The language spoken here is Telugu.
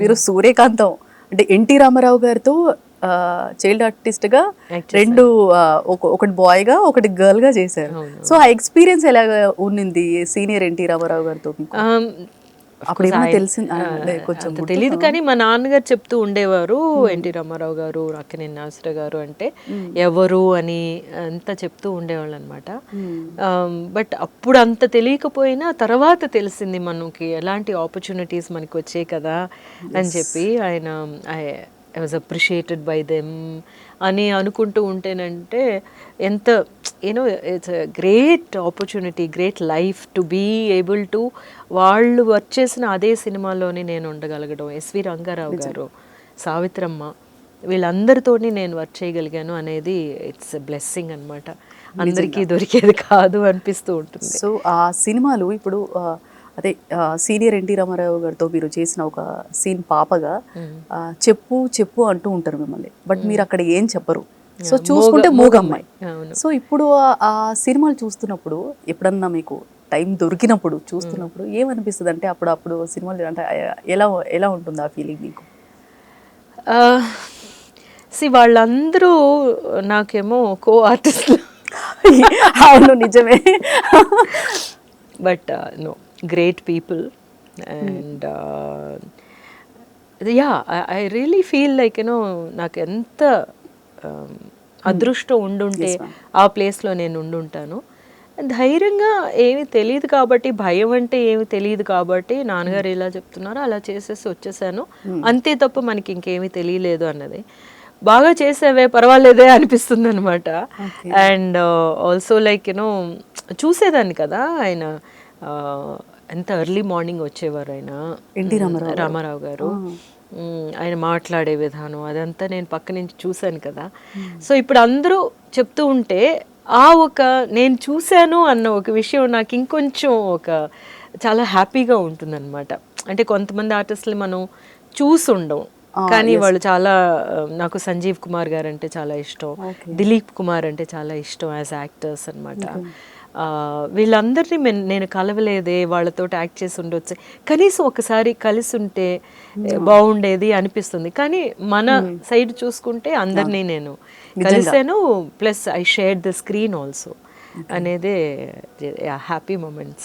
మీరు సూర్యకాంతం అంటే ఎన్టీ రామారావు గారితో చైల్డ్ ఆర్టిస్ట్ గా రెండు ఒకటి బాయ్ గా ఒకటి గర్ల్ గా చేశారు. సో ఆ ఎక్స్పీరియన్స్ ఎలా ఉన్నింది సీనియర్ ఎన్టీ రామారావు గారితో మీకు? అప్పుడు ఏమైనా తెలిసింది కొంచెం అంత తెలియదు, కానీ మా నాన్నగారు చెప్తూ ఉండేవారు, ఎన్టీ రామారావు గారు, అక్కినేని నాగేశ్వరరావు గారు అంటే ఎవరు అని అంతా చెప్తూ ఉండేవాళ్ళు అనమాట. బట్ అప్పుడు అంత తెలియకపోయినా తర్వాత తెలిసింది మనకి ఎలాంటి ఆపర్చునిటీస్ మనకి వచ్చాయి కదా అని చెప్పి. ఆయన I was appreciated by them అని అనుకుంటూ ఉంటేనంటే ఎంత you know it's great opportunity, great life to be able to వాళ్ళు వర్క్ చేసిన అదే సినిమాలోనే నేను ఉండగలగడం, ఎస్వి రంగారావు గారు, సావిత్రమ్మ, వీళ్ళందరితోని నేను వర్క్ చేయగలిగాను అనేది ఇట్స్ బ్లెస్సింగ్ అనమాట. అందరికీ దొరికేది కాదు అనిపిస్తూ ఉంటుంది. సో ఆ సినిమాలు ఇప్పుడు అదే సీనియర్ ఎన్టీ రామారావు గారితో మీరు చేసిన ఒక సీన్ పాపగా చెప్పు చెప్పు అంటూ ఉంటారు మిమ్మల్ని, బట్ మీరు అక్కడ ఏం చెప్పరు. సో చూసుకుంటే మూగమ్మాయి. సో ఇప్పుడు ఆ సినిమాలు చూస్తున్నప్పుడు ఎప్పుడన్నా మీకు టైం దొరికినప్పుడు చూస్తున్నప్పుడు ఏమనిపిస్తుంది అంటే అప్పుడు సినిమాలు అంటే ఎలా ఎలా ఉంటుంది ఆ ఫీలింగ్ మీకు? వాళ్ళందరూ నాకేమో కో ఆర్టిస్ట్లు. అవును నిజమే. But no, great people and yeah I really feel like you know నాకు ఎంత అదృష్టం ఉండుంటే ఆ ప్లేస్లో నేను ఉండుంటాను. ధైర్యంగా ఏమి తెలియదు కాబట్టి, భయం అంటే ఏమి తెలియదు కాబట్టి నాన్నగారు ఎలా చెప్తున్నారో అలా చేసేసి వచ్చేసాను అంతే తప్ప మనకి ఇంకేమీ తెలియలేదు అన్నది. బాగా చేసేవే పర్వాలేదే అనిపిస్తుంది అనమాట. అండ్ ఆల్సో లైక్ యూనో చూసేదాన్ని కదా ఆయన ఎంత ఎర్లీ మార్నింగ్ వచ్చేవారు ఆయన, ఎన్టీ రామారావు గారు. ఆయన మాట్లాడే విధానం అదంతా నేను పక్క నుంచి చూశాను కదా. సో ఇప్పుడు అందరూ చెప్తూ ఉంటే నేను చూశాను అన్న ఒక విషయం నాకు ఇంకొంచెం చాలా హ్యాపీగా ఉంటుందన్నమాట. అంటే కొంతమంది ఆర్టిస్టులు మనం చూసుండం, కానీ వాళ్ళు చాలా, నాకు సంజీవ్ కుమార్ గారు అంటే చాలా ఇష్టం, దిలీప్ కుమార్ అంటే చాలా ఇష్టం యాజ్ యాక్టర్స్ అనమాట. వీళ్ళందరినీ నేను కలవలేదే, వాళ్ళతో యాక్ట్ చేసి ఉండొచ్చు, కనీసం ఒకసారి కలిసి ఉంటే బాగుండేది అనిపిస్తుంది. కానీ మన సైడ్ చూసుకుంటే అందరినీ నేను కలిసాను, plus I shared the screen also అనేది హ్యాపీ మూమెంట్స్.